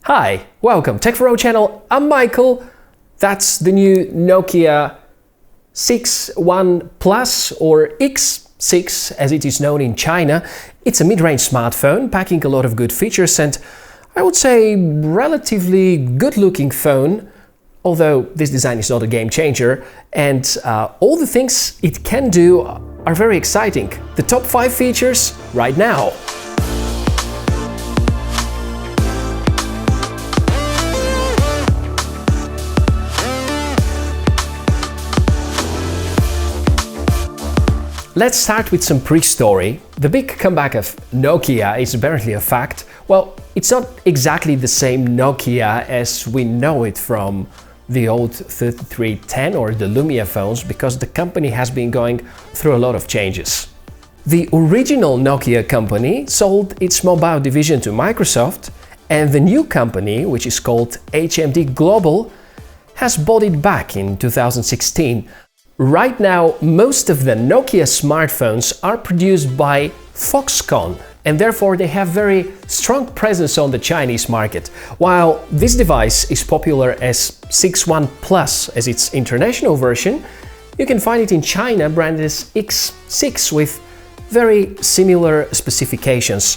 Hi, welcome, Tech4O channel, I'm Michael. That's the new Nokia 6.1 Plus or X6 as it is known in China. It's a mid-range smartphone packing a lot of good features and I would say relatively good-looking phone, although this design is not a game changer, and all the things it can do are very exciting. The top 5 features right now. Let's start with some pre-story. The big comeback of Nokia is apparently a fact. Well, it's not exactly the same Nokia as we know it from the old 3310 or the Lumia phones, because the company has been going through a lot of changes. The original Nokia company sold its mobile division to Microsoft, and the new company, which is called HMD Global, has bought it back in 2016. Right now, most of the Nokia smartphones are produced by Foxconn, and therefore they have very strong presence on the Chinese market. While this device is popular as 6.1 Plus as its international version, you can find it in China branded as X6 with very similar specifications.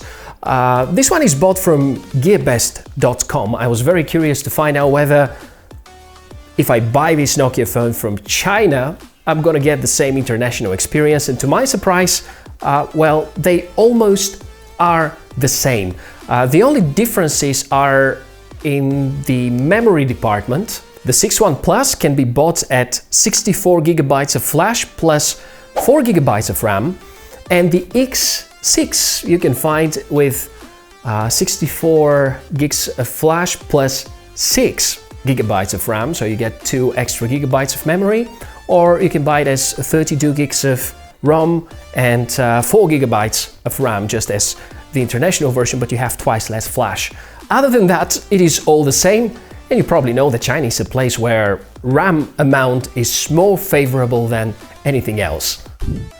This one is bought from gearbest.com. I was very curious to find out whether if I buy this Nokia phone from China, I'm gonna get the same international experience, and to my surprise, well, they almost are the same. The only differences are in the memory department. The 6.1 Plus can be bought at 64 GB of flash plus 4 GB of RAM, and the X6 you can find with 64 gigs of flash plus 6 GB of RAM, so you get 2 extra gigabytes of memory, or you can buy it as 32 gigs of ROM and 4 gigabytes of RAM, just as the international version, but you have twice less flash. Other than that, it is all the same, and you probably know that China is a place where RAM amount is more favorable than anything else.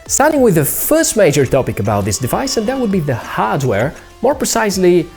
Starting with the first major topic about this device, and that would be the hardware, more precisely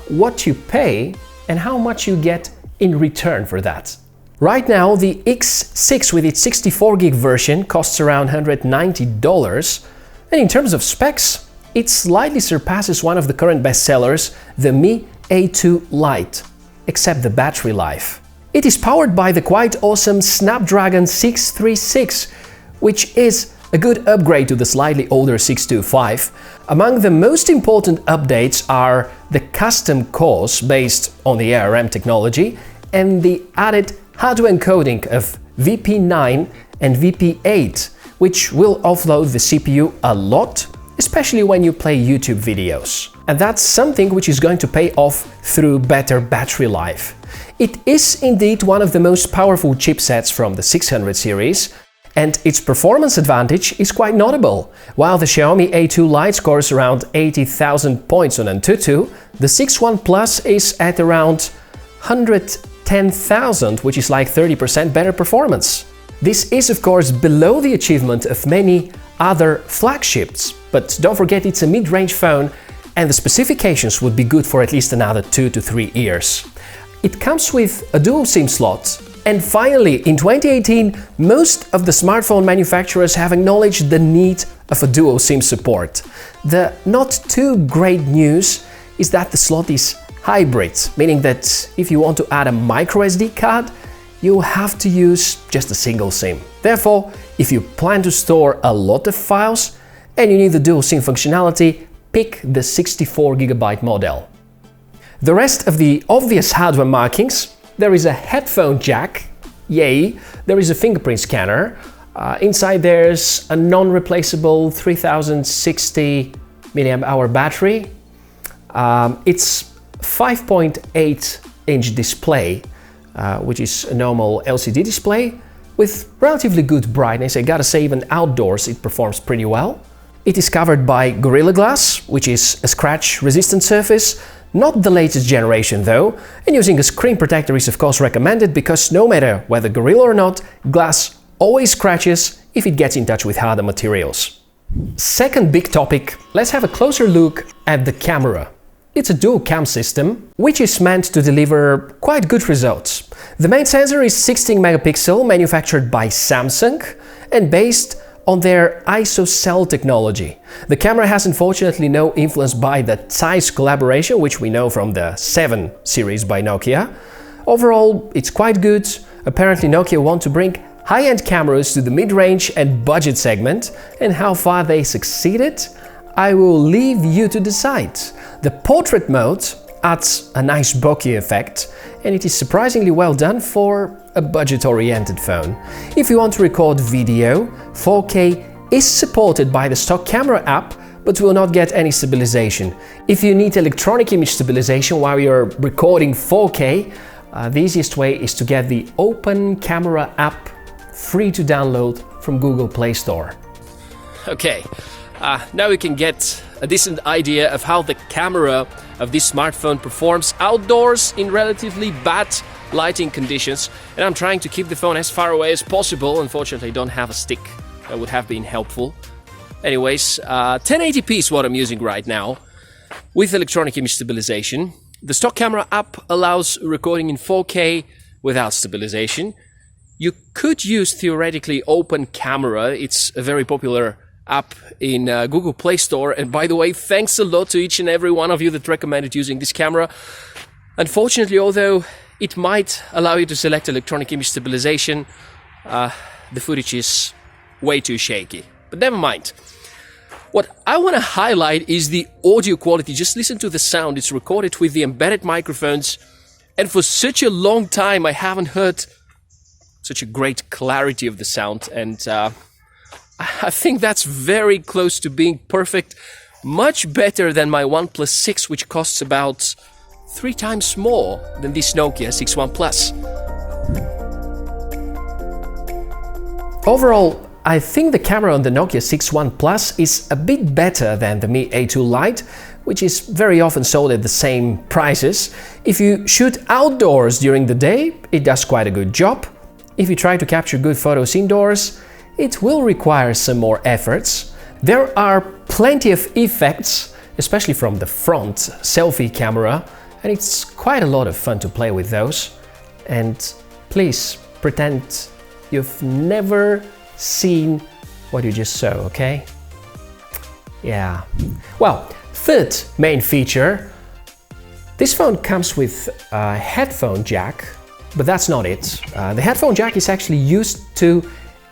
what you pay and how much you get in return for that. Right now, the X6 with its 64 gig version costs around $190, and in terms of specs, it slightly surpasses one of the current bestsellers, the Mi A2 Lite, except the battery life. It is powered by the quite awesome Snapdragon 636, which is a good upgrade to the slightly older 625. Among the most important updates are the custom cores based on the ARM technology and the added hardware encoding of VP9 and VP8, which will offload the CPU a lot, especially when you play YouTube videos. And that's something which is going to pay off through better battery life. It is indeed one of the most powerful chipsets from the 600 series, and its performance advantage is quite notable. While the Xiaomi A2 Lite scores around 80,000 points on Antutu, the 6.1 Plus is at around 110,000, which is like 30% better performance. This is of course below the achievement of many other flagships, but don't forget it's a mid-range phone and the specifications would be good for at least another 2 to 3 years. It comes with a dual SIM slot. And finally, in 2018, most of the smartphone manufacturers have acknowledged the need of a dual SIM support. The not too great news is that the slot is hybrid, meaning that if you want to add a micro SD card, you have to use just a single SIM. Therefore, if you plan to store a lot of files and you need the dual SIM functionality, pick the 64 GB model. The rest of the obvious hardware markings: there is a headphone jack, yay, there is a fingerprint scanner, inside there's a non-replaceable 3060 mAh battery, it's 5.8-inch display, which is a normal LCD display, with relatively good brightness. I gotta say, even outdoors it performs pretty well. It is covered by Gorilla Glass, which is a scratch-resistant surface, not the latest generation though, and using a screen protector is of course recommended because no matter whether Gorilla or not, glass always scratches if it gets in touch with harder materials. Second big topic, let's have a closer look at the camera. It's a dual cam system, which is meant to deliver quite good results. The main sensor is 16 megapixel, manufactured by Samsung and based on their ISOCELL technology. The camera has unfortunately no influence by the Zeiss collaboration, which we know from the 7 series by Nokia. Overall, it's quite good. Apparently Nokia want to bring high-end cameras to the mid-range and budget segment, and how far they succeeded, I will leave you to decide. The portrait mode adds a nice bokeh effect, and it is surprisingly well done for a budget-oriented phone. If you want to record video, 4K is supported by the stock camera app, but will not get any stabilization. If you need electronic image stabilization while you're recording 4K, the easiest way is to get the Open Camera app free to download from Google Play Store. Okay, now we can get a decent idea of how the camera of this smartphone performs outdoors in relatively bad lighting conditions, and I'm trying to keep the phone as far away as possible. Unfortunately, I don't have a stick. That would have been helpful. Anyways, 1080p is what I'm using right now with electronic image stabilization. The stock camera app allows recording in 4K without stabilization. You could use theoretically Open Camera. It's a very popular app in Google Play Store, and by the way, thanks a lot to each and every one of you that recommended using this camera. Unfortunately, although it might allow you to select electronic image stabilization, the footage is way too shaky, but never mind. What I want to highlight is the audio quality. Just listen to the sound. It's recorded with the embedded microphones, and for such a long time I haven't heard such a great clarity of the sound, and I think that's very close to being perfect. Much better than my OnePlus 6, which costs about 3 times more than this Nokia 61 Plus. Overall, I think the camera on the Nokia 61 Plus is a bit better than the Mi A2 Lite, which is very often sold at the same prices. If you shoot outdoors during the day, it does quite a good job. If you try to capture good photos indoors, it will require some more efforts. There are plenty of effects, especially from the front selfie camera, and it's quite a lot of fun to play with those. And please pretend you've never seen what you just saw, okay? Yeah. Well, third main feature. This phone comes with a headphone jack, but that's not it. The headphone jack is actually used to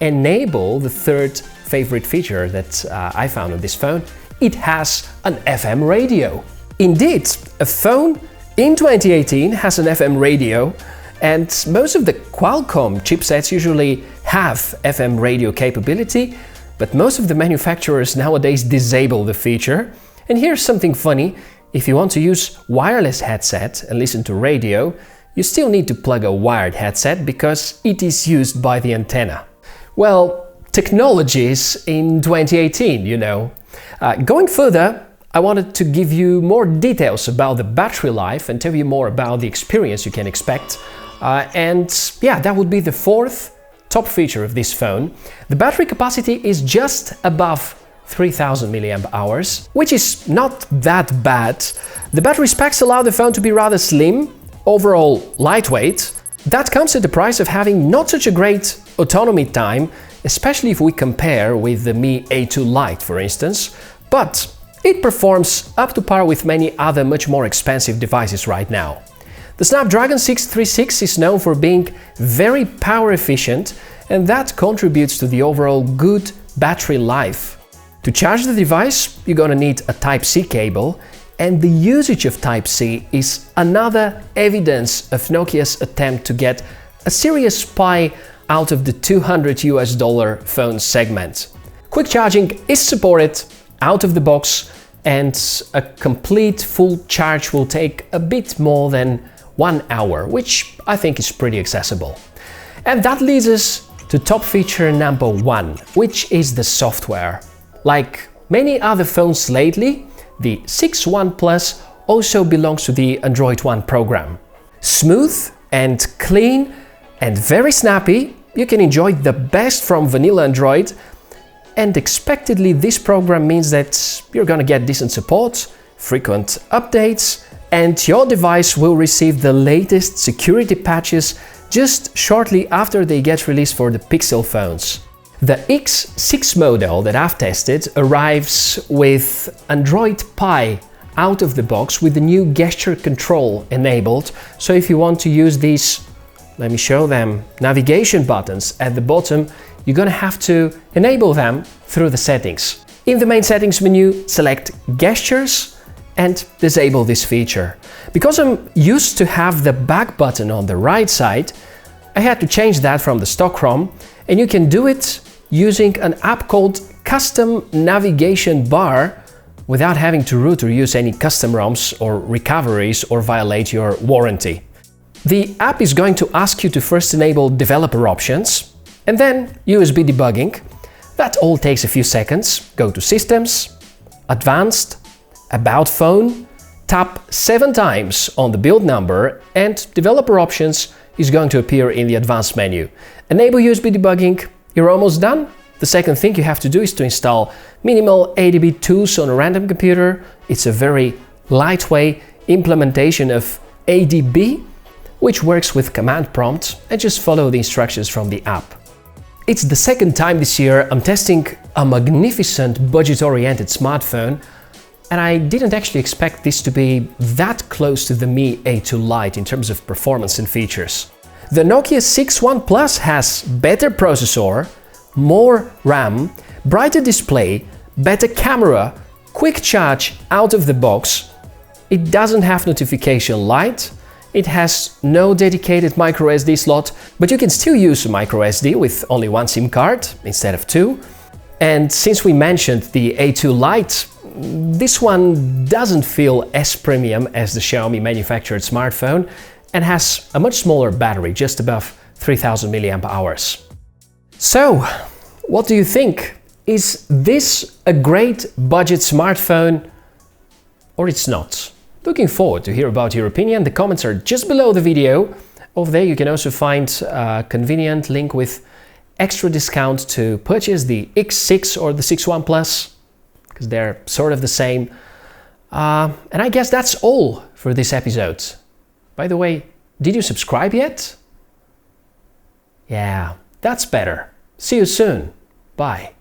enable the third favorite feature that I found on this phone. It has an FM radio. Indeed, a phone in 2018 has an FM radio, and most of the Qualcomm chipsets usually have FM radio capability, but most of the manufacturers nowadays disable the feature. And here's something funny: if you want to use wireless headset and listen to radio, you still need to plug a wired headset because it is used by the antenna. Well, technologies in 2018, you know. Going further, I wanted to give you more details about the battery life and tell you more about the experience you can expect. And yeah, that would be the fourth top feature of this phone. The battery capacity is just above 3000 mAh, which is not that bad. The battery specs allow the phone to be rather slim, overall lightweight. That comes at the price of having not such a great autonomy time, especially if we compare with the Mi A2 Lite, for instance, but it performs up to par with many other much more expensive devices right now. The Snapdragon 636 is known for being very power efficient, and that contributes to the overall good battery life. To charge the device, you're gonna need a Type-C cable, and the usage of Type-C is another evidence of Nokia's attempt to get a serious pie out of the $200 phone segment. Quick charging is supported out of the box, and a complete full charge will take a bit more than 1 hour, which I think is pretty accessible. And that leads us to top feature number 1, which is the software. Like many other phones lately, the 61 Plus also belongs to the Android One program. Smooth and clean and very snappy, you can enjoy the best from vanilla Android, and expectedly this program means that you're gonna get decent support, frequent updates, and your device will receive the latest security patches just shortly after they get released for the Pixel phones. The X6 model that I've tested arrives with Android Pie out of the box with the new gesture control enabled. So if you want to use these, let me show them, navigation buttons at the bottom, you're gonna have to enable them through the settings. In the main settings menu, select gestures and disable this feature. Because I'm used to have the back button on the right side, I had to change that from the stock ROM, and you can do it using an app called Custom Navigation Bar without having to root or use any custom ROMs or recoveries or violate your warranty. The app is going to ask you to first enable developer options and then USB debugging. That all takes a few seconds. Go to Systems, Advanced, About Phone, tap 7 times on the build number, and developer options is going to appear in the advanced menu. Enable USB debugging, you're almost done. The second thing you have to do is to install minimal ADB tools on a random computer. It's a very lightweight implementation of ADB, which works with command prompt, and just follow the instructions from the app. It's the second time this year I'm testing a magnificent budget-oriented smartphone, and I didn't actually expect this to be that close to the Mi A2 Lite in terms of performance and features. The Nokia 6.1 Plus has better processor, more RAM, brighter display, better camera, quick charge out of the box. It doesn't have notification light. It has no dedicated microSD slot, but you can still use a microSD with only one SIM card instead of 2. And since we mentioned the A2 Lite, this one doesn't feel as premium as the Xiaomi manufactured smartphone and has a much smaller battery, just above 3000 mAh. So, what do you think? Is this a great budget smartphone or it's not? Looking forward to hear about your opinion. The comments are just below the video. Over there you can also find a convenient link with extra discount to purchase the X6 or the 6.1 Plus, because they're sort of the same. And I guess that's all for this episode. By the way, did you subscribe yet? Yeah, that's better. See you soon. Bye.